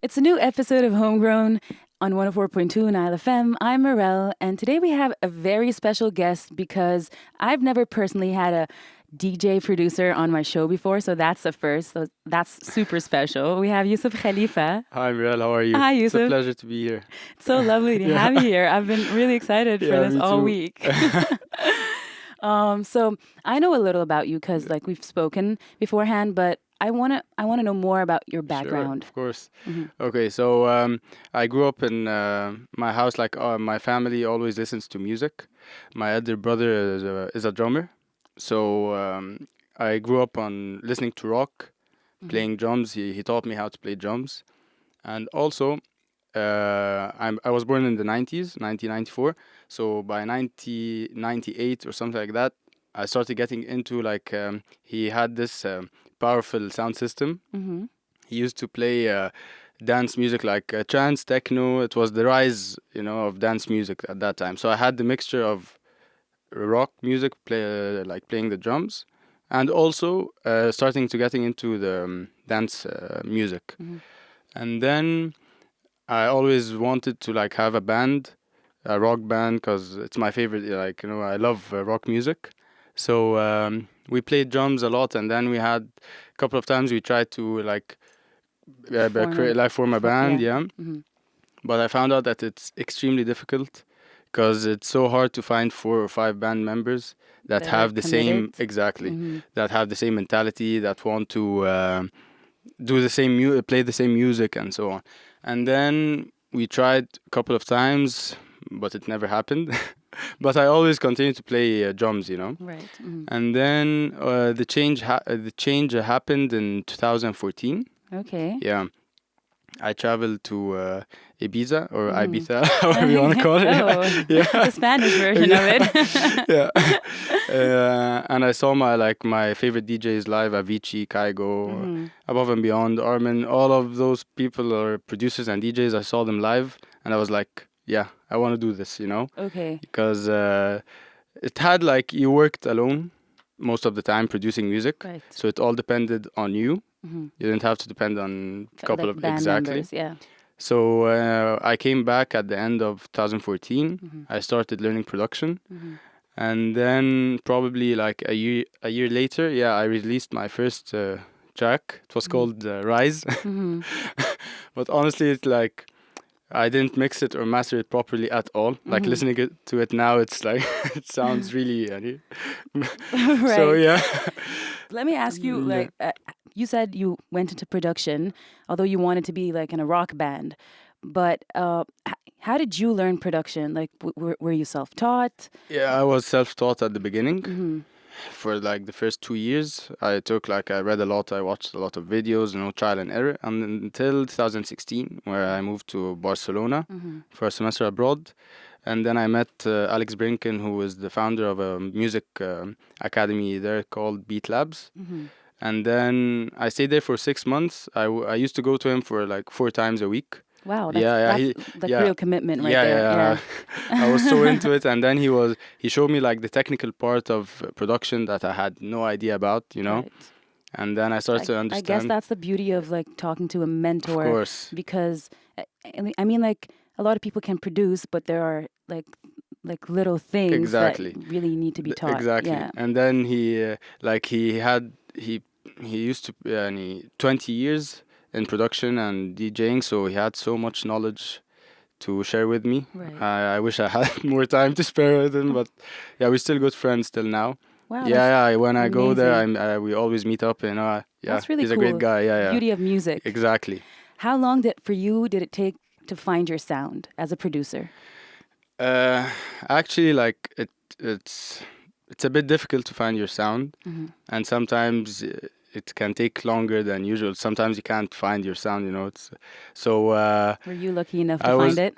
It's a new episode of Homegrown on 104.2 NileFM. I'm Mirelle, and today we have a very special guest because I've never personally had a DJ producer on my show before, so that's a first. So that's super special. We have Youssef Khalifa. Hi, Mirelle. How are you? Hi, It's a Yusuf. pleasure to be here. It's so lovely to Yeah. have you here. I've been really excited for Yeah, this me all too. week. So I know a little about you because like we've spoken beforehand, but I wanna know more about your Sure, background. of course. Hmm. Okay, so I grew up in my house. Like my family always listens to music. My elder brother is a drummer, so I grew up on listening to rock, Hmm. playing drums. He taught me how to play drums, and also I was born in the 90s, 1994. So by 1998 or something like that, I started getting into like he had this powerful sound system. Hmm. He used to play dance music like trance, techno. It was the rise, of dance music at that time. So I had the mixture of rock music, like playing the drums, and also starting to getting into the dance music. Hmm. And then I always wanted to like have a band, a rock band, because it's my favorite. Like I love rock music. So we played drums a lot, and then we had a couple of times we tried to like Form create like form a band, yeah. yeah. Hmm. But I found out that it's extremely difficult because it's so hard to find 4 or 5 band members that That are have the committed. same exactly Hmm. that have the same mentality that want to do the same play the same music and so on. And then we tried a couple of times, but it never happened. But I always continued to play drums. Right. Hmm. And then the change happened in 2014. Okay. Yeah, I traveled to Ibiza or Hmm. Ibiza, however you want to call it. Oh, Yeah, the Spanish version of yeah, it. yeah. And I saw my favorite DJs live: Avicii, Kaigo, Hmm. Above and Beyond, Armin. All of those people are producers and DJs. I saw them live, and I was like, yeah, I want to do this, Okay. because it had like you worked alone most of the time producing music, Right. so it all depended on you. Hmm. You didn't have to depend on a couple Like of band exactly. members. Yeah. So I came back at the end of 2014. Hmm. I started learning production, Hmm. and then probably like a year later, yeah, I released my first track. It was Hmm. called Rise. Hmm. But honestly, it's like I didn't mix it or master it properly at all. Like Hmm. listening to it now, it's like it sounds really. So Right. yeah, Let me ask you, yeah. like, you said you went into production, although you wanted to be like in a rock band. But how did you learn production? Like, were you self-taught? Yeah, I was self-taught at the beginning. Mm-hmm. For like the first 2 years, I read a lot, I watched a lot of videos, trial and error, and until 2016, where I moved to Barcelona Mm-hmm. for a semester abroad. And then I met Alex Brinken, who is the founder of a music academy there called Beat Labs. Mm-hmm. And then I stayed there for 6 months. I used to go to him for like 4 times a week. Wow, that's Yeah, yeah, that's like yeah, real commitment right yeah, there. yeah. Yeah. I was so into it, and then he showed me like the technical part of production that I had no idea about. Right. And then I started to I guess understand. that's the beauty of like talking to a Of mentor course, because I mean like a lot of people can produce, but there are like little things that exactly, really need to be taught. exactly. Yeah. And then he used to 20 years in production and DJing, so he had so much knowledge to share with me. Right. I wish I had more time to spare with him, but yeah, we're still good friends till now. Wow, that's Yeah, yeah. When I go there, amazing. we always meet up. Yeah, That's really he's a great cool. guy. Yeah, yeah, Beauty of music. exactly. How long did it take to find your sound as a producer? Uh, Actually, like it's a bit difficult to find your sound, Hmm. and sometimes it can take longer than usual. Sometimes you can't find your sound. It's so. Were you lucky enough to I find was. it?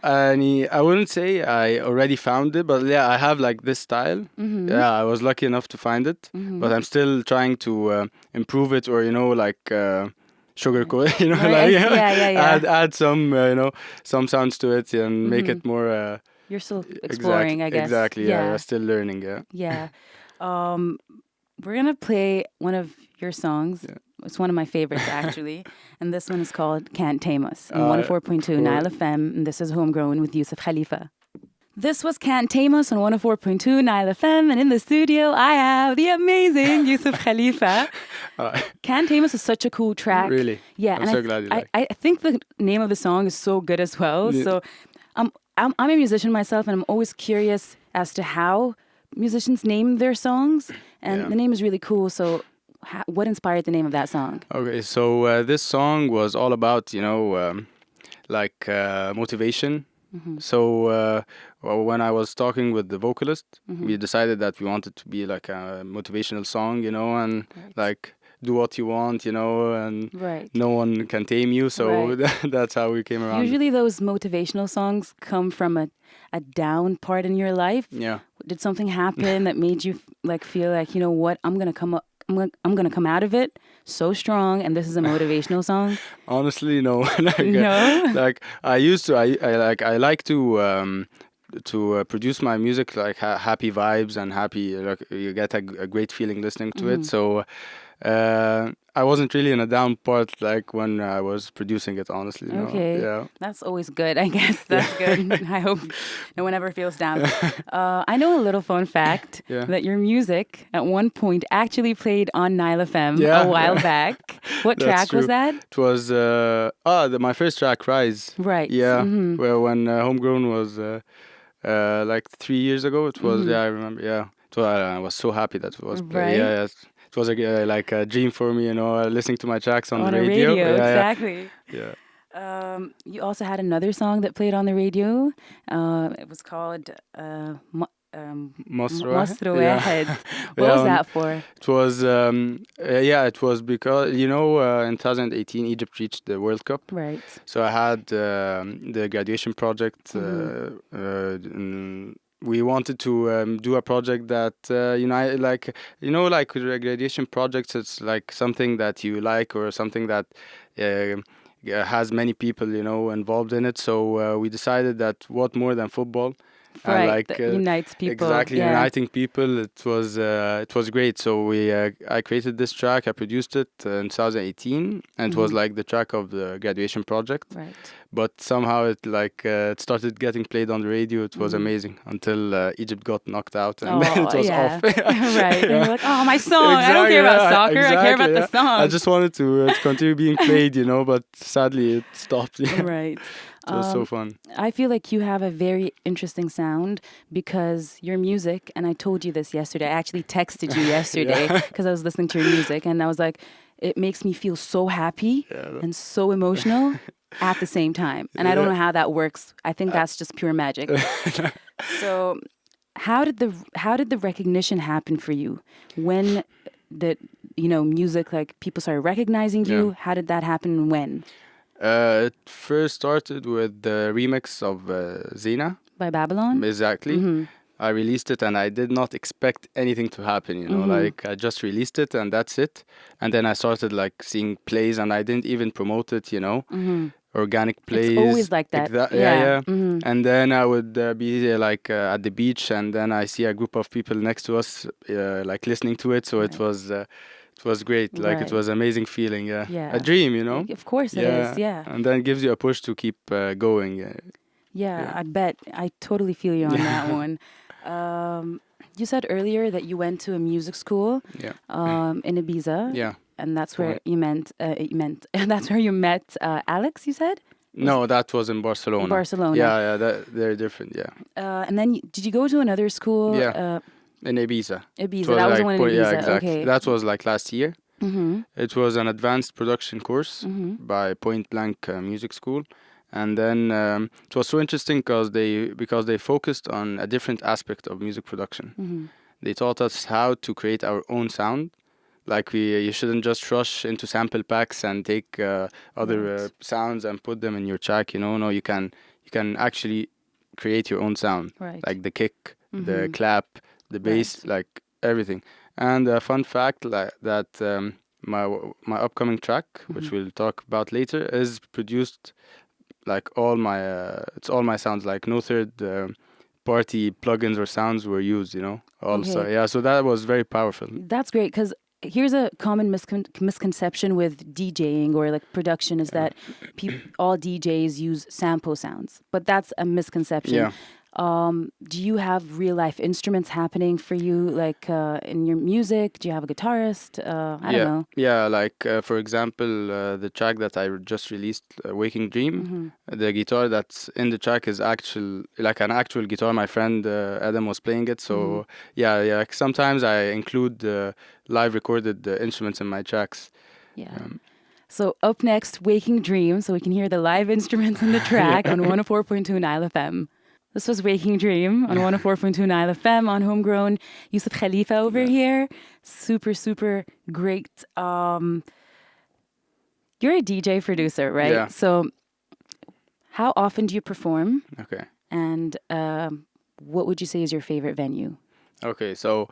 I wouldn't say I already found it, but yeah, I have like this style. Mm-hmm. Yeah, I was lucky enough to find it, Mm-hmm. but I'm still trying to improve it, or like Right. sugarcoat. Right. Like yeah, Yeah, yeah, yeah. add some some sounds to it and make Mm-hmm. it more. You're still Exactly, exploring, I guess. exactly. Yeah, yeah. Yeah. Still learning. Yeah. Yeah. Um, we're gonna play one of your songs. Yeah. It's one of my favorites, actually. And this one is called Can't Tame Us on Uh, 104.2 cool. NileFM. And this is Homegrown with Youssef Khalifa. This was Can't Tame Us on 104.2 NileFM. And in the studio, I have the amazing Youssef Khalifa. Uh, Can't Tame Us is such a cool track. really? Yeah. I'm And so glad you like. I think the name of the song is so good as well. Yeah. So I'm a musician myself, and I'm always curious as to how musicians name their songs. And Yeah. the name is really cool. So what inspired the name of that song? Okay, so this song was all about, motivation. So when I was talking with the vocalist, we decided that we wanted to be like a motivational song, and Right. like do what you want, and Right. no one can tame you. So Right. that's how we came around. Usually those motivational songs come from a down part in your life. Yeah. Did something happen that made you feel like, you know what, I'm gonna come up, I'm gonna come out of it so strong, and this is a motivational song? Honestly, no. No? Like I used to. I like to produce my music like happy vibes and happy. Like you get a great feeling listening to it. So I wasn't really in a down part like when I was producing it. Honestly, no. Okay. Yeah. That's always good, I guess. That's good. I hope no one ever feels down. I know a little fun fact Yeah. that your music at one point actually played on NileFM Yeah, a while yeah. back. What That's track was true. that? It was my first track, Rise. Right. Yeah. Mm-hmm. Well, when Homegrown was like 3 years ago, it was. Mm-hmm. Yeah, I remember. Yeah. So I was so happy that it was played. Right. Yeah, yes. It was like a dream for me, listening to my tracks on On the a radio. radio, Yeah, exactly. yeah. You also had another song that played on the radio. It was called Mosro. Mosro Yeah. Wahed. What Yeah, was that for? It was it was because in 2018 Egypt reached the World Cup. Right. So I had the graduation project. We wanted to do a project that like graduation projects. It's like something that you like or something that has many people involved in it. So we decided that what more than football. And Right. like That unites people. exactly Yeah. uniting people. It was great. So I created this track. I produced it in 2018, and it was like the track of the graduation project. Right. But somehow it started getting played on the radio. It was amazing until Egypt got knocked out, and then it was yeah. off. Right. And Yeah. you're like, oh, my song. I don't Exactly, care about yeah, soccer. I care about exactly, the yeah. song. I just wanted to continue being played, but sadly it stopped. Yeah. Right. It was so fun. I feel like you have a very interesting sound because your music, and I told you this yesterday, I actually texted you yesterday because I was listening to your music, and I was like, it makes me feel so happy and so emotional at the same time. And I don't know how that works. I think that's just pure magic. So how did the recognition happen for you? When the music, like people started recognizing you? Yeah. How did that happen and when? It first started with the remix of Zena. By Babylon? Exactly. I released it and I did not expect anything to happen, like I just released it and that's it. And then I started like seeing plays and I didn't even promote it, organic plays. It's always like that. Yeah. And then I would be at the beach and then I see a group of people next to us like listening to it. So it was great. Like Right. it was amazing feeling. Yeah. Yeah. A dream, Of course it is, yeah. And then it gives you a push to keep going. Yeah, I bet. I totally feel you on that one. You said earlier that you went to a music school Yeah. in Ibiza. Yeah. And that's where you that's where you met Alex, you said? No, that was in Barcelona. Barcelona. Yeah, they're different. Yeah. And then did you go to another school? Yeah. In Ibiza. Ibiza. It That was the like one in Ibiza. Yeah, exactly. Okay. That was like last year. Mm-hmm. It was an advanced production course by Point Blank Music School, and then it was so interesting because they focused on a different aspect of music production. They taught us how to create our own sound. Like you shouldn't just rush into sample packs and take other sounds and put them in your track. No, you can actually create your own sound. Right. Like the kick, the clap, the bass, like everything. And a fun fact that my upcoming track, which we'll talk about later, is produced like it's all my sounds. Like no third party plugins or sounds were used. Also, Okay. yeah. So that was very powerful. That's great because here's a common misconception with DJing or like production is that all DJs use sample sounds, but that's a misconception. Yeah. Do you have real life instruments happening for you, like in your music? Do you have a guitarist? I don't Yeah, know. yeah. Like for example, the track that just released, "Waking Dream," the guitar that's in the track is like an actual guitar. My friend Adam was playing it, so yeah, yeah. Like sometimes I include live recorded instruments in my tracks. Yeah. So up next, Waking Dream, so we can hear the live instruments in the track on 104.2 Nile FM. This was Waking Dream on 104.2 Nile FM on Homegrown. Youssef Khalifa over here. Super, super great. You're a DJ producer, right? Yeah. So how often do you perform? Okay. And what would you say is your favorite venue? Okay. So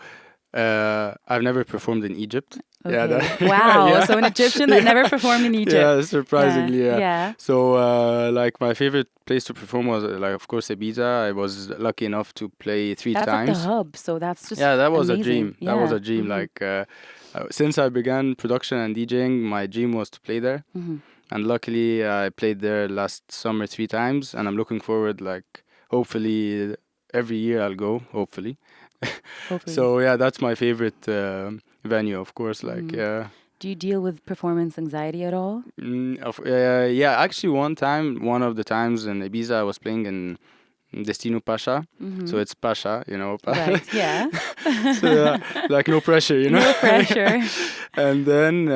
I've never performed in Egypt. Okay. Yeah. Wow. Yeah. So an Egyptian that never performed in Egypt. Yeah, surprisingly, yeah. Yeah. So, like, my favorite place to perform was, like, of course, Ibiza. I was lucky enough to play three That's like times. the hub. So that's just Yeah, that was amazing. a dream. Yeah. That was a dream. Like, since I began production and DJing, my dream was to play there. And luckily, I played there last summer 3 times, and I'm looking forward, like, hopefully, every year I'll go, hopefully. Hopefully. So, yeah, that's my favorite venue, of course. Like, yeah. Do you deal with performance anxiety at all? Yeah, actually, one of the times in Ibiza, I was playing in Destino Pasha. So it's Pasha, you know. Right, yeah. So, like, no pressure, you know. No pressure. And then,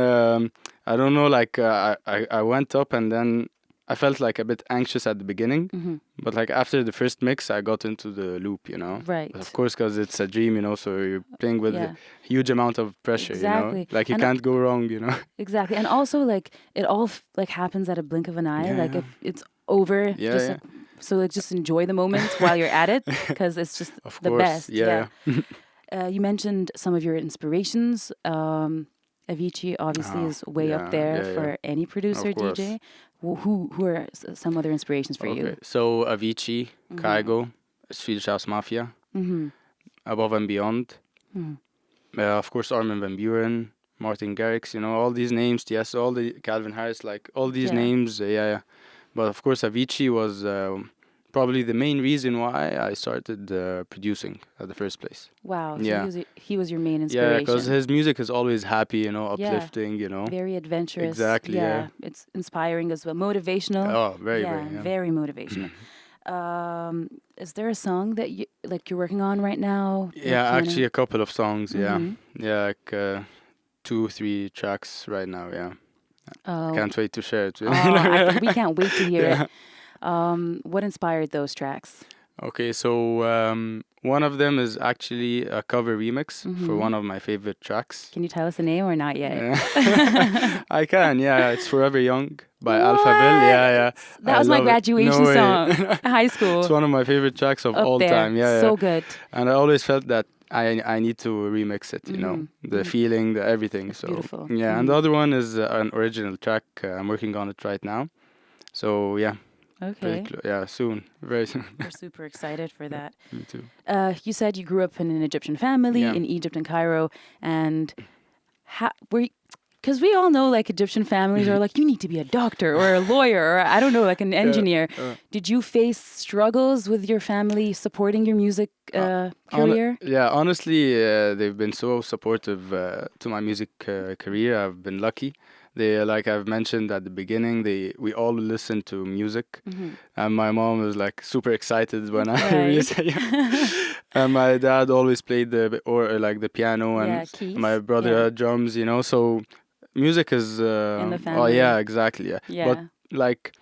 I don't know, like, I went up and then I felt like a bit anxious at the beginning. But, like, after the first mix, I got into the loop, you know. Right. Of course, because it's a dream, you know, so you're playing with a huge amount of pressure, Exactly. you know. Like, you And can't go wrong, you know. Exactly. And also, like, it all like happens at a blink of an eye. Yeah, like, yeah. if it's over, Yeah, just yeah. like, so like just enjoy the moment while you're at it because it's just Of the course, best. yeah. You mentioned some of your inspirations. Avicii obviously is way up there for any producer Of course. DJ. Who are some other inspirations for you? Okay, so Avicii, Kygo, Swedish House Mafia, Above and Beyond, of course Armin van Buuren, Martin Garrix, you know, all these names, yes, all the Calvin Harris, like all these names, yeah. But of course Avicii was probably the main reason why I started producing at the first place. Wow. So Yeah. he was your main inspiration. Yeah, because his music is always happy, you know, uplifting, you know. Very adventurous. Exactly, yeah. It's inspiring as well. Motivational. Oh, very, yeah. Very motivational. Is there a song that you're working on right now? Yeah, actually a couple of songs, yeah. Yeah, like 2-3 tracks right now, yeah. I can't wait to share it. We can't wait to hear it. What inspired those tracks? Okay, so one of them is actually a cover remix for one of my favorite tracks. Can you tell us the name or not yet? I can, yeah. It's Forever Young by Alphaville. Yeah. That was my graduation song, high school. It's one of my favorite tracks of all time. Yeah, so good. And I always felt that I need to remix it, you know, the feeling, the everything. It's so beautiful. Yeah, and the other one is an original track. I'm working on it right now. So yeah. Okay. Soon, very soon. We're super excited for that. Me too. You said you grew up in an Egyptian family in Egypt and Cairo, and because we all know like Egyptian families are like, you need to be a doctor or a lawyer or I don't know, like an engineer. Did you face struggles with your family supporting your music career? Honestly, they've been so supportive to my music career. I've been lucky. They, like I've mentioned at the beginning, we all listen to music, and my mom was like super excited when I released it. And my dad always played the piano, and my brother drums. You know, so music is in the family. Oh yeah, exactly. Yeah. But like,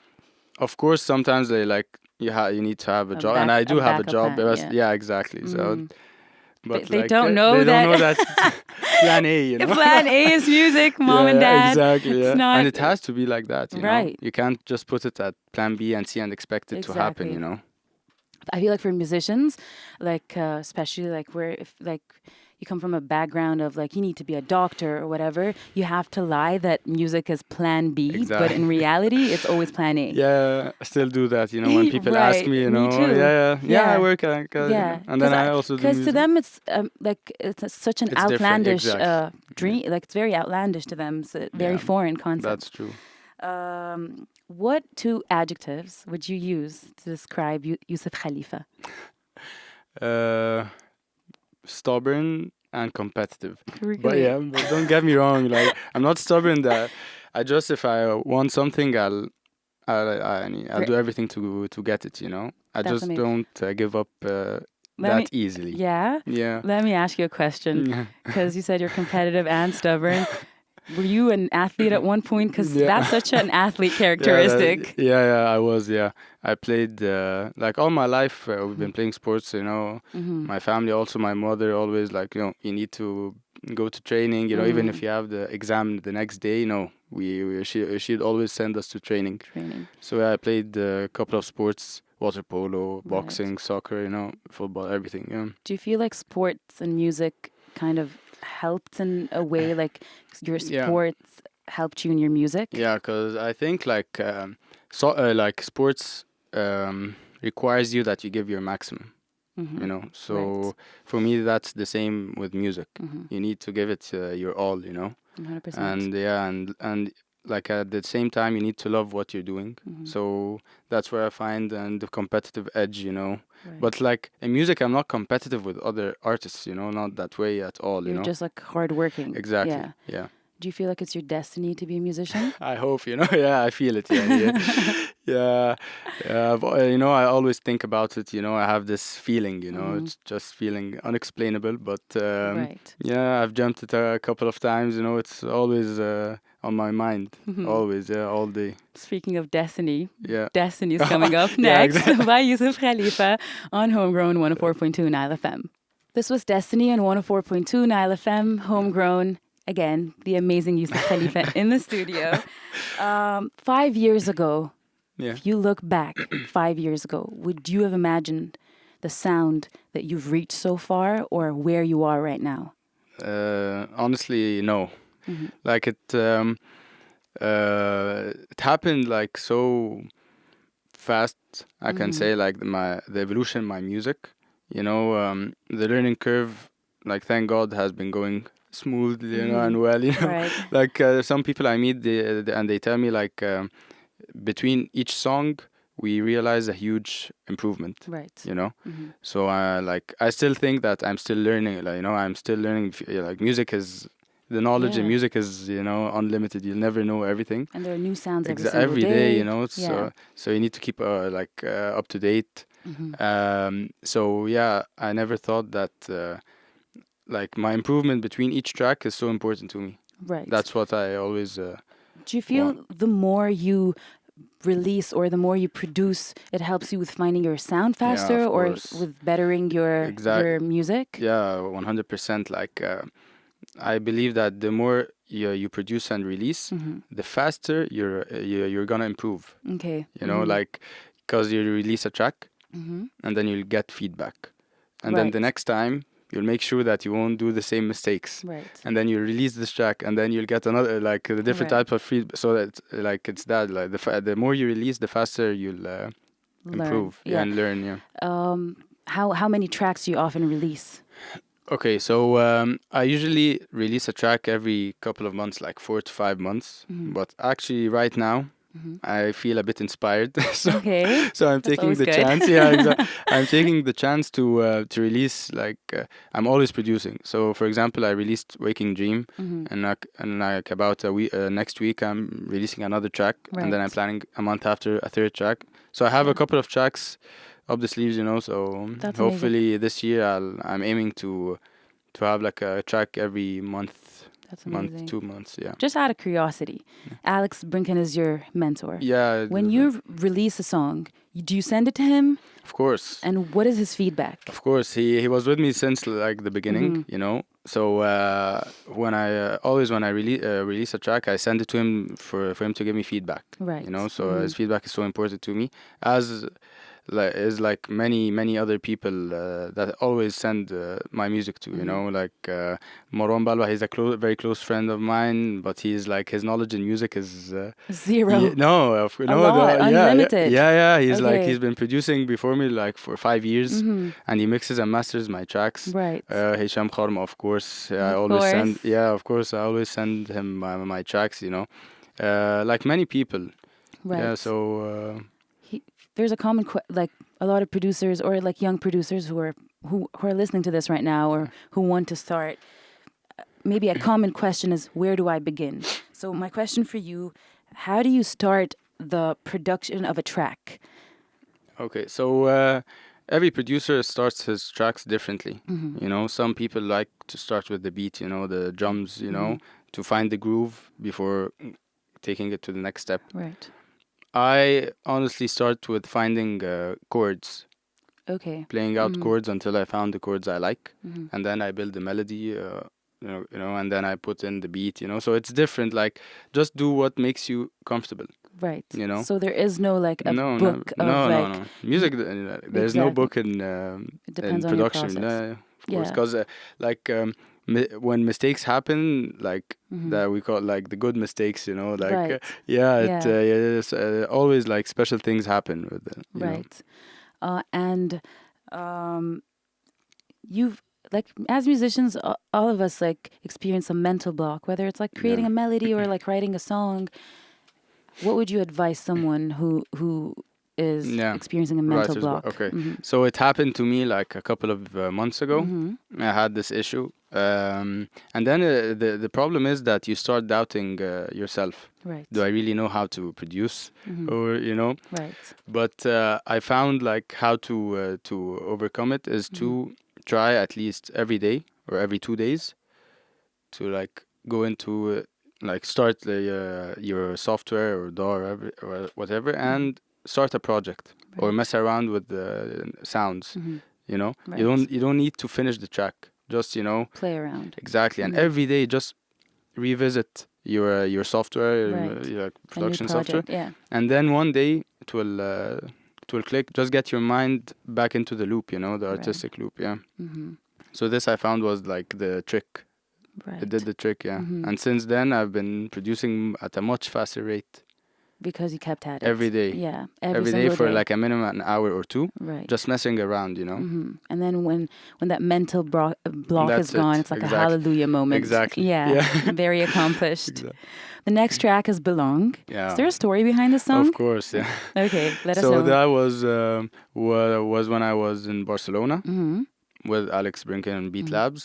of course, sometimes they like you need to have a job, and I do have a job. Plan, yeah, exactly. So. But they don't know that. They don't know that plan A, you know. Plan A is music, mom and dad. Exactly. It's not, and it has to be like that, you know. You can't just put it at plan B and C and expect it to happen, you know. I feel like for musicians, like especially like where if like you come from a background of like you need to be a doctor or whatever, you have to lie that music is plan B, but in reality it's always plan A. Yeah, I still do that, you know, when people ask me, you know. Me too. Yeah, I work and then I also do because music. to them it's like it's such an outlandish dream, like it's very outlandish to them. It's a very Yeah, foreign concept. that's true. What two adjectives would you use to describe Youssef Khalifa? Uh, Stubborn and competitive. But Really? yeah, but don't get me wrong. Like I'm not stubborn. That I just if I want something, I'll Ver- do everything to get it. I That's just amazing. don't give up Let me, that easily. yeah, Yeah. let me ask you a question Yeah. because you said you're competitive and stubborn. Were you an athlete at one point? Because Yeah. that's such an athlete Yeah, characteristic. I was, yeah. I played like all my life. We've been playing sports. Mm-hmm. My family, also my mother, always like you need to go to training. Even if Mm. you have the exam the next day, she'd always send us to training. Training. So yeah, I played a couple of sports: water polo, Right. boxing, soccer. Football, everything. Yeah. Do you feel like sports and music kind of helped in a way, like your Yeah. sports helped you in your music? Yeah, because I think like sports requires you that you give your maximum. Mm-hmm. Right. So for me, that's the same with music. Mm-hmm. You need to give it your all. 100%. And yeah, and like at the same time, you need to love what you're doing. Mm-hmm. So that's where I find and the competitive edge. Right. But like in music, I'm not competitive with other artists. Not that way at all. You're just like hardworking. Exactly. Yeah. Yeah. Do you feel like it's your destiny to be a musician? I hope, yeah, I feel it, yeah, yeah, yeah, yeah. I always think about it, I have this feeling, Mm-hmm. it's just feeling unexplainable, but Right. yeah, I've jumped it a couple of times, it's always on my mind, always, yeah, all day, Speaking of destiny, yeah, Destiny's coming up yeah, next exactly. by Youssef Khalifa on Homegrown 104.2 Nile FM. This was Destiny on 104.2 Nile FM, Homegrown. Again, the amazing Youssef Khalifa in the studio. 5 years ago, Yeah. if you look back 5 years ago, would you have imagined the sound that you've reached so far or where you are right now? Honestly, no. Mm-hmm. Like it happened like so fast. I can Mm-hmm. say like the evolution of my music. The learning curve. Like thank God has been going smoothly, Mm-hmm. and well. Right. Like some people I meet, and they tell me like between each song we realize a huge improvement. Right. You know, Mm-hmm. so like I still think that I'm still learning. Like I'm still learning. Like music is. The knowledge in Yeah. music is, unlimited. You'll never know everything. And there are new sounds every single Every day, day. Yeah. so you need to keep up to date. Mm-hmm. So yeah, I never thought that like my improvement between each track is so important to me. Right. That's what I always Do you want. feel the more you release or the more you produce, it helps you with finding your sound Yeah, faster of or course. with bettering your music? Yeah, 100%. Like I believe that the more you produce and release, Mm-hmm. the faster you're gonna improve. Okay. Like because you release a track Mm-hmm. and then you'll get feedback. And then the Right. next time you'll make sure that you won't do the same mistakes. Right. And then you release this track and then you'll get another like a different Right. type of feedback. So that like it's that like the more you release, the faster you'll Learn. improve, yeah, Yeah. and learn. Yeah. How many tracks do you often release? Okay, so I usually release a track every couple of months, like 4 to 5 months. Mm-hmm. But actually, right now, Mm-hmm. I feel a bit inspired, so Okay. so I'm That's taking always the good. chance. Yeah, exactly. I'm taking the chance to release. Like I'm always producing. So for example, I released "Waking Dream," Mm-hmm. and like about a week next week, I'm releasing another track, and then I'm Right. planning a month after a third track. So I have a Yeah. couple of tracks up the sleeves. So That's amazing. hopefully this year I'm aiming to have like a track every That's month, amazing. 2 months. Yeah. Just out of curiosity, Alex Brinken is your mentor. Yeah, When you release a song, do you send it to him? of course. And what is his feedback? Of course, he was with me since like the beginning, Mm-hmm. So when I release a track, I send it to him for him to give me feedback. Right. So Mm-hmm. his feedback is so important to me. As like many other people that always send my music to, you Mm-hmm. know, like Moron Balwa. He's a very close friend of mine, but he's like his knowledge in music is Zero. no, A no, lot. Unlimited. yeah. He's like Okay. he's been producing before me like for 5 years, Mm-hmm. and he mixes and masters my tracks. Right. Hisham Kharma, of course. I Of always course. send, yeah, of course, I always send him my tracks. You know, like many people. Yeah, Right. so He, there's a common like a lot of producers or like young producers who are listening to this right now or who want to start. Maybe a common question is, where do I begin? So my question for you, how do you start the production of a track? okay, so every producer starts his tracks differently. Mm-hmm. You know, some people like to start with the beat, you know, the drums, you Mm-hmm. know, to find the groove before taking it to the next step. Right. I honestly start with finding chords, Okay. playing out Mm-hmm. chords until I found the chords I like, Mm-hmm. and then I build the melody. And then I put in the beat. You know, so it's different. Like, just do what makes you comfortable. Right. You know. So there is no like a No, no, book of no, no, like no. Music, there's no exactly. book It in depends on your production. process. Of course, Yeah. because like when mistakes happen, like Mm-hmm. that we call like the good mistakes. You know, like Right. yeah, Yeah. it's, always like special things happen with it. You know. Right. And um, you've like as musicians, all of us like experience a mental block, whether it's like creating Yeah. a melody or like writing a song. What would you advise someone who is Yeah. experiencing a mental Writer's block. block? Okay. Mm-hmm. So it happened to me like a couple of months ago. Mm-hmm. I had this issue. And then the problem is that you start doubting yourself. Do Right. I really know how to produce? Mm-hmm. Or, you know? Right. But I found like how to overcome it is Mm-hmm. to try at least every day or every 2 days to like go into like start your software or DAW or whatever Mm-hmm. and start a project or Right. mess around with the sounds. Mm-hmm. You know, Right. you don't need to finish the track. Just, you know, Play around. exactly. And Mm-hmm. every day just revisit your software, Right. your A new production software, project. Yeah. and then one day it will click. Just get your mind back into the loop. You know, the Right. artistic loop. Yeah. Mm-hmm. So this I found was like the trick. It did Right. the trick. Yeah. Mm-hmm. And since then I've been producing at a much faster rate Because you kept at every it. day. Yeah. Every Every day single for day. like a minimum an hour or two, Right. just messing around. You know. Mm-hmm. And then when that mental block is That's gone, it. it's like a Exactly. hallelujah moment. Exactly. Yeah. Yeah. Very accomplished. Exactly. The next track is Belong. Is Yeah. there a story behind the Of song? course. Yeah. Okay. Let us So know. that was when I was in Barcelona Mm-hmm. with Alex Brinken and Beat Mm-hmm. Labs.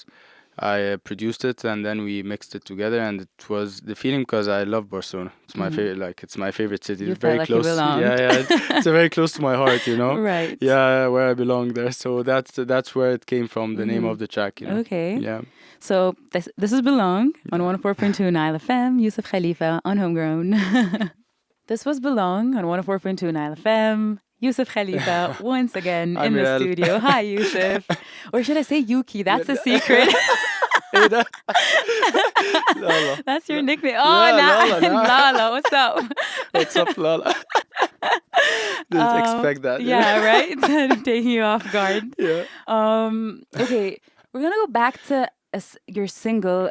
I produced it and then we mixed it together, and it was the feeling because I love Barcelona. It's my Mm-hmm. favorite, like it's my favorite city. You It's felt very like you close. Yeah, belonged. yeah. It's very close to my heart, you know. Right. Yeah, where I belong there. So that's where it came from. The name Mm-hmm. of the track, you know. Okay. Yeah. So this is Belong on Yeah. 104.2 NileFM. Youssef Khalifa on Homegrown. This was Belong on 104.2 NileFM. Youssef Khalifa once again Hi, in the Mirelle. studio. Hi, Youssef. Or should I say Yuki? Yeah, That's a secret. hey, Lala. That's your nickname. Oh, Yeah, nah. Lala. Nah. Lala, what's up? What's up, Lala? Didn't expect that. You know? Yeah, right? Taking you off guard. Yeah. Okay, we're gonna go back to your single,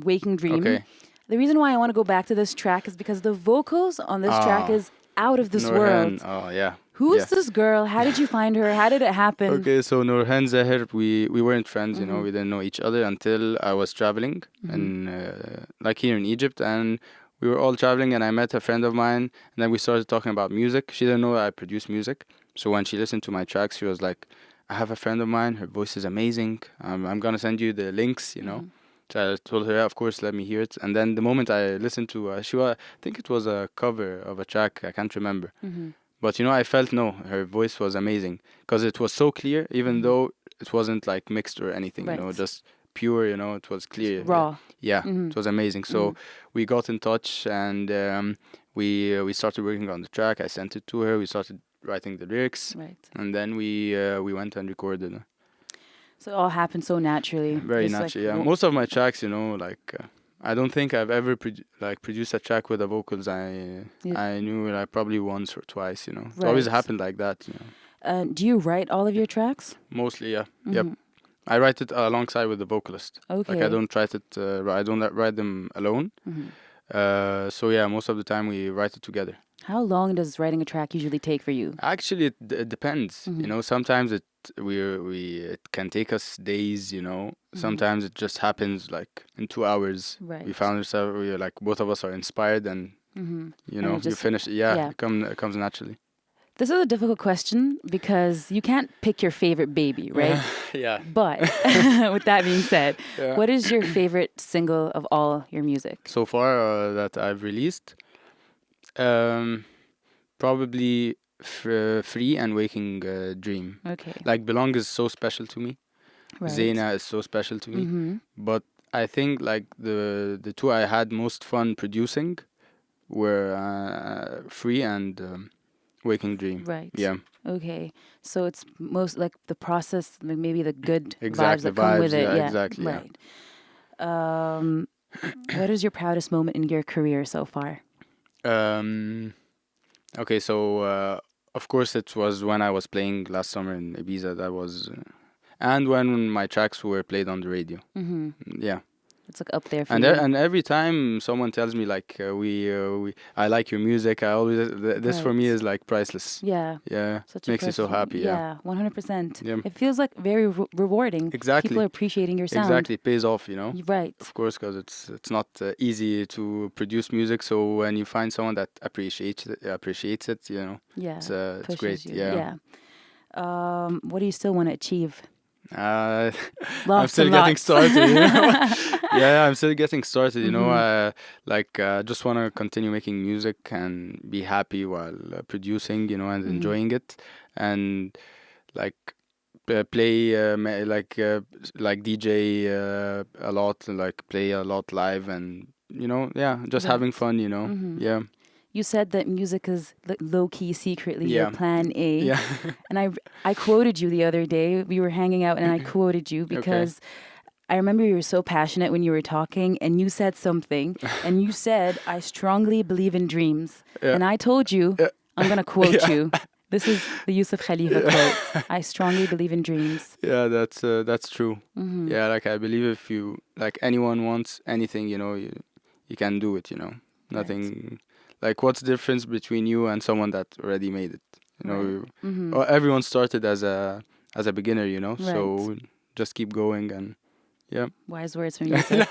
"Waking Dream." Okay. The reason why I want to go back to this track is because the vocals on this track Ah, is out of this Nurhan. world. Oh, yeah. Who's Yeah. this girl? How did you find her? How did it happen? Okay, so Nurhan Zahir, we weren't friends, you know, Mm-hmm. we didn't know each other until I was traveling Mm-hmm. in like here in Egypt, and we were all traveling, and I met a friend of mine, and then we started talking about music. She didn't know I produce music, so when she listened to my tracks, she was like, "I have a friend of mine. Her voice is amazing. I'm gonna send you the links, you know." Mm-hmm. So I told her, "Yeah, of course, let me hear it." And then the moment I listened to, I think it was a cover of a track. I can't remember. Mm-hmm. But you know, I felt no, her voice was amazing because it was so clear, even Mm-hmm. though it wasn't like mixed or anything, you know, Right. just pure, you know, it was clear. Yeah, Raw. yeah, Mm-hmm. it was amazing. So we got in touch and we started working on the track. I sent it to her. We started writing the lyrics, Right. and then we went and recorded. So it all happened so naturally. Very Just like natural. Yeah, most of my tracks, you know, like. I don't think I've ever produced a track with the vocals. Yeah. I knew like probably once or twice, you know. It always Right. happened like that, you know. Do you write all of your tracks? Mostly, yeah. Yep. Mhm. I write it alongside with the vocalist. Like I Okay. don't write it. I don't write them alone. Mhm. So yeah, most of the time we write it together. How long does writing a track usually take for you? Actually, it depends. You Mhm. know, sometimes it can take us days. You know, Mhm. sometimes it just happens like in 2 hours. We Right. found ourselves. We like both of us are inspired, and Mhm. you And know, it you just finish. Yeah, yeah. it comes naturally. This is a difficult question because you can't pick your favorite baby, right? Yeah. But with that being said, Yeah. what is your favorite single of all your music? So far that I've released, um, probably Free and Waking Dream. Okay. Like Belong is so special to me. Right. Zena is so special to me. Mhm. But I think like the two I had most fun producing were Free and Waking Dream. Right. Yeah, Okay. So it's most like the process, like maybe the good vibes exactly. that come with Vibes. it. Yeah, Yeah. exactly. Yeah. Right. Um, what is your proudest moment in your career so far? Um. Okay, so of course it was when I was playing last summer in Ibiza. That was, and when my tracks were played on the radio. Mm-hmm. Yeah. It's like up there for And you. and every time someone tells me like I like your music, I always this for me Right. is like priceless. Yeah. Yeah, Such a makes you so precious. happy. Yeah, Yeah. 100%. yeah, It feels like very rewarding. People exactly, are appreciating your sound. exactly. It pays off, you know. Right. Of course, because it's not easy to produce music. So when you find someone that appreciates it, you know, Yeah. it's great. Pushes you. Yeah. Yeah. What do you still want to achieve? Uh, I'm Lots still and getting lots. started, you know. Yeah, I'm still getting started, you know. Mm-hmm. Just want to continue making music and be happy while producing, you know, and Mm-hmm. enjoying it, and like play like DJ a lot, like play a lot live, and you know, yeah, just having Right. fun, you know. Mm-hmm. Yeah, You said that music is low key secretly your yeah, plan A. yeah. And I quoted you the other day. We were hanging out and I quoted you Okay. because I remember you were so passionate when you were talking and you said something and you said, I strongly believe in dreams. Yeah, And I told you, yeah, I'm going to quote yeah. you. This is the Youssef Khalifa Yeah. quote. I strongly believe in dreams. Yeah, that's true. Mm-hmm. Yeah, like I believe if you like anyone wants anything, you know, you can do it, you know. Right. Nothing like what's the difference between you and someone that already made it? You know, Right. Mm-hmm. or everyone started as a beginner, you know. Right. So just keep going and yeah. Wise words from Yusuf.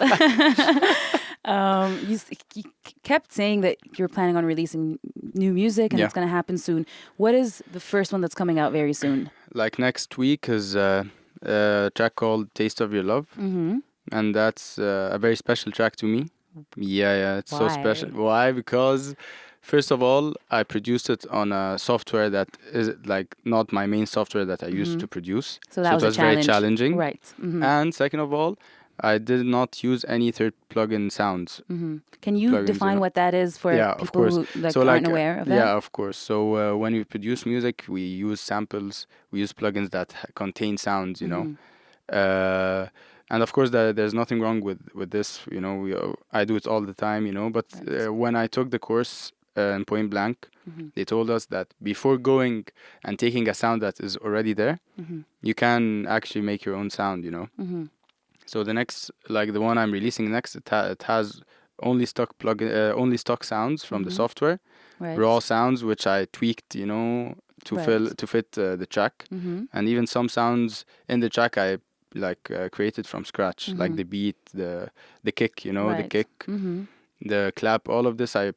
You kept saying that you're planning on releasing new music and Yeah. it's going to happen soon. What is the first one that's coming out very soon? Like next week is a track called Taste of Your Love, Mm-hmm. and that's a very special track to me. Yeah, yeah, it's so special. Why? Why? Because first of all, I produced it on a software that is like not my main software that I used Mm-hmm. to produce. So that So it was a was very challenge. challenging. Right. Mm-hmm. And second of all, I did not use any third plugin sounds Mm-hmm. Can you plugins, you define know. what that is for Yeah, of people course. who So aren't like aware of that? yeah, of course. So when we produce music, we use samples, we use plugins that contain sounds, you know. Mm-hmm. Uh, and of course, there's nothing wrong with this. You know, I do it all the time. You know, but Right. when I took the course in Point Blank, Mm-hmm. they told us that before going and taking a sound that is already there, Mm-hmm. you can actually make your own sound. You know. Mm-hmm. So the next, like the one I'm releasing next, it has only stock sounds from the Mm-hmm. software, raw Right. sounds which I tweaked. You know, Right. to fit the track, Mm-hmm. and even some sounds in the track I like created from scratch, like Mm-hmm. the beat, the kick, you know, the Right. kick, Mm-hmm. the clap, all of this I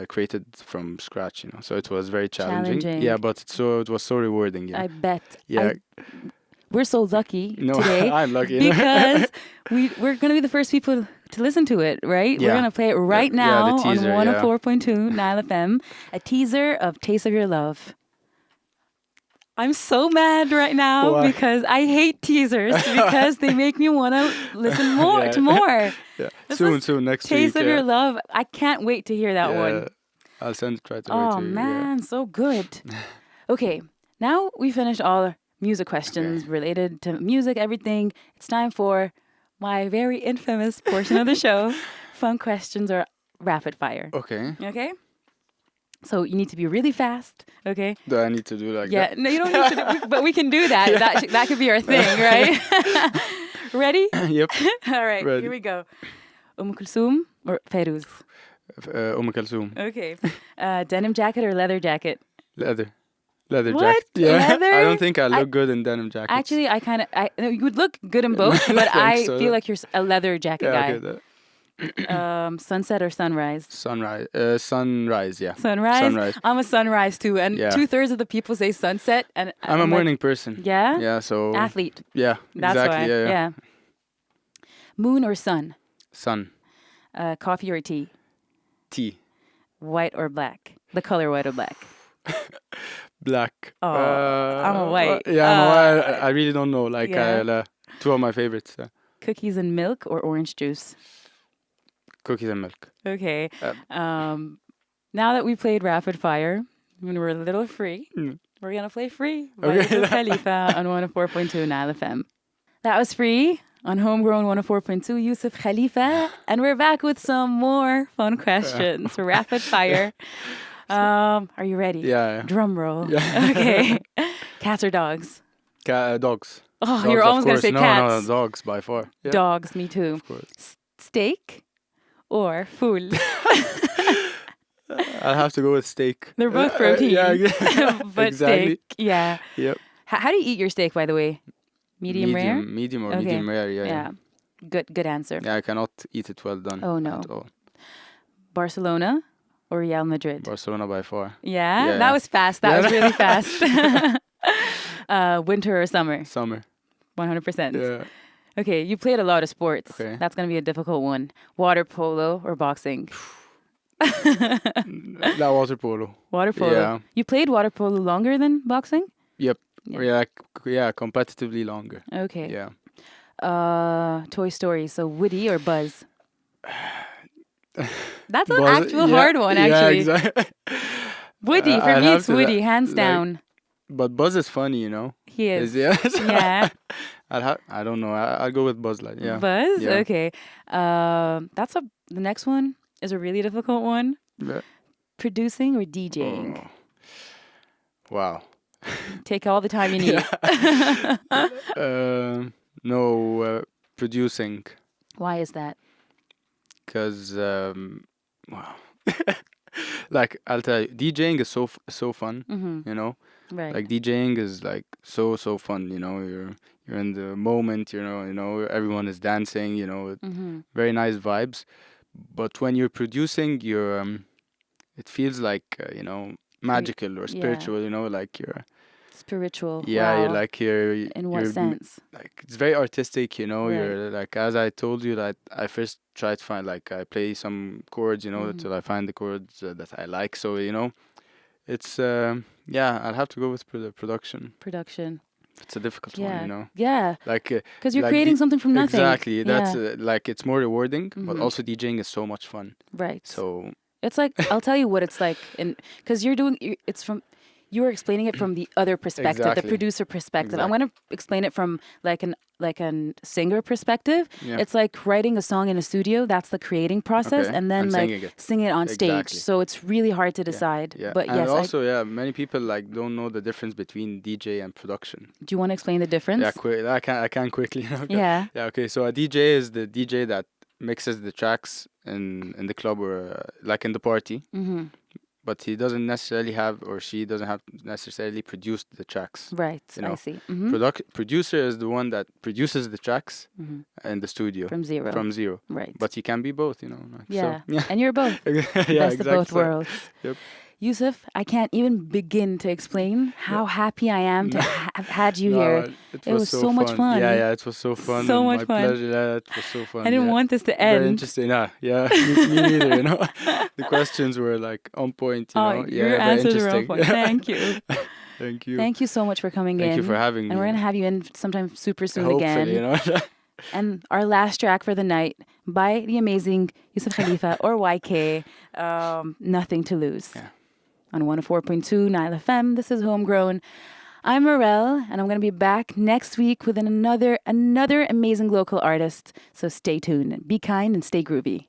created from scratch, you know. So it was very challenging. Challenging. Yeah, but it was so rewarding, yeah. I bet. Yeah, We're so lucky no, today I'm lucky, you know. because we're gonna be the first people to listen to it, right? We're Yeah, gonna play it right yeah, the now on teaser, yeah. 104.2 Nile FM, a teaser of Taste of Your Love. I'm so mad right now Why? because I hate teasers because they make me want to listen more to Yeah, more. yeah. This was Soon, next Taste week, of yeah, Your Love. I can't wait to hear that one. yeah. I'll send it right away Oh to you. Yeah. man, so good. Okay, now we finished all music Okay. questions related to music, everything. It's time for my very infamous portion of the show, fun questions or rapid fire. Okay. Okay? So you need to be really fast, okay? Do I need to do like Yeah, that? no, you don't need to, but we can do that. That could be our thing, right? Ready? Yep. All right, Ready. here we go. Kulthum or Ferouz? Kulthum. Okay. Denim jacket or leather jacket? Leather. Leather What? jacket. Yeah. Leather? I don't think I look good in denim jackets. Actually, no, you would look good in both, but I so. feel like you're a leather jacket Yeah, guy. okay. Sunset or sunrise? Sunrise. Sunrise, yeah. Sunrise? Sunrise. I'm a sunrise too, and Yeah. 2/3 of the people say sunset, and I'm a like, morning person. Yeah? Yeah, so. Athlete. Yeah, That's exactly. why. Yeah. Moon or sun? Sun. Coffee or tea? Tea. White or black? The color white or black? Black. Oh, I'm a white. Yeah, I'm a white. I really don't know. Like, Yeah. two of my favorites. Cookies and milk or orange juice? Cookies and milk. Okay. Now that we played rapid fire, when we're a little free, we're gonna play Free by Youssef Khalifa on 104.2 NileFM. That was Free on Homegrown 104.2 Youssef Khalifa, and we're back with some more fun questions. Rapid fire. Are you ready? Yeah. Drum roll. Yeah. Okay. Cats or dogs? Dogs. Oh, Dogs, you're of almost gonna course. say No, cats. No, dogs by far. Yeah. Dogs, me too. Of course. Steak or fool? I'll have to go with steak. They're both protein. Yeah, But exactly. steak, yeah. Yep. How do you eat your steak, by the way? Medium rare? Medium or Okay. medium rare, yeah. Good answer. Yeah, I cannot eat it well done. Oh, no. At all. Barcelona or Real Madrid? Barcelona by far. Yeah? Yeah. That was fast. That was really fast. Winter or summer? Summer. 100%. Yeah. Okay, you played a lot of sports. Okay. That's going to be a difficult one. Water polo or boxing? That water polo. Water polo. Yeah. You played water polo longer than boxing? Yep. Yeah. Yeah, competitively longer. Okay. Yeah. Toy Story. So Woody or Buzz? That's an Buzz- actual yeah, hard one, actually. Yeah, exactly. Woody, for I'd me, have it's to, Woody, hands like- down. But Buzz is funny, you know. He is. Yeah. Yeah. I don't know. I'll go with Buzz Light. Yeah. Buzz? Yeah. Okay. The next one is a really difficult one. Yeah. Producing or DJing? Oh. Wow. Take all the time you need. No, producing, Why is that? because wow. Like I'll tell you, DJing is so fun. Mm-hmm. You know, Right. like DJing is like so fun. You know, you're in the moment. You know, everyone is dancing. You know, Mm-hmm. very nice vibes. But when you're producing, it feels like magical or spiritual. You know, like you're Spiritual. you're Wow. like you're In what sense? like it's very artistic. You know, Right. you're like, as I told you, that I first try to find, like, I play some chords. You know, Mhm. till I find the chords that I like. So it's I'll have to go with the production. Production. It's a difficult Yeah. one. You know, Yeah. like Because you're like creating the- something from nothing. exactly. That's Yeah. like, it's more rewarding, but Mhm. also DJing is so much fun. Right. So It's like, I'll tell you what it's like, because you were explaining it from the other perspective, the Exactly. producer perspective. I'm Exactly. going to explain it from like an singer perspective. yeah. It's like writing a song in a studio. That's the creating process, Okay. and then like singing it. sing it on stage. Exactly. So it's really hard to decide. Yeah. But and yes, also, many people like don't know the difference between DJ and production. do you want to explain the difference? Yeah, I can quickly. Okay. Yeah. Yeah. Okay. So a DJ is the DJ that mixes the tracks in the club, or like in the party, Mm-hmm. but he doesn't necessarily have, or she doesn't have necessarily produced the tracks. Right. You know, I see. Mm-hmm. Producer is the one that produces the tracks Mm-hmm. in the studio From zero. from zero. Right. But you can be both. You know. Like, yeah. So, yeah. And you're both. Yeah. Best of both exactly. worlds. Yep. Yusuf, I can't even begin to explain how happy I am to have had you No, here. It was so much fun. Yeah, it was so fun. So and much my fun. pleasure. Yeah, it was so fun. I didn't yeah. want this to Very end. interesting. Yeah, me neither. You know, the questions were like on point. You know, Your very answers were on interesting. point. Thank you. Thank you. Thank you so much for coming in. Thank you for having me. And we're going to have you in sometime super soon Hopefully, again. you know. And our last track for the night by the amazing Youssef Khalifa or YK, Nothing to Lose. Yeah. On 104.2 NileFM. This is Homegrown. I'm Mirelle, and I'm going to be back next week with another amazing local artist. So stay tuned. Be kind and stay groovy.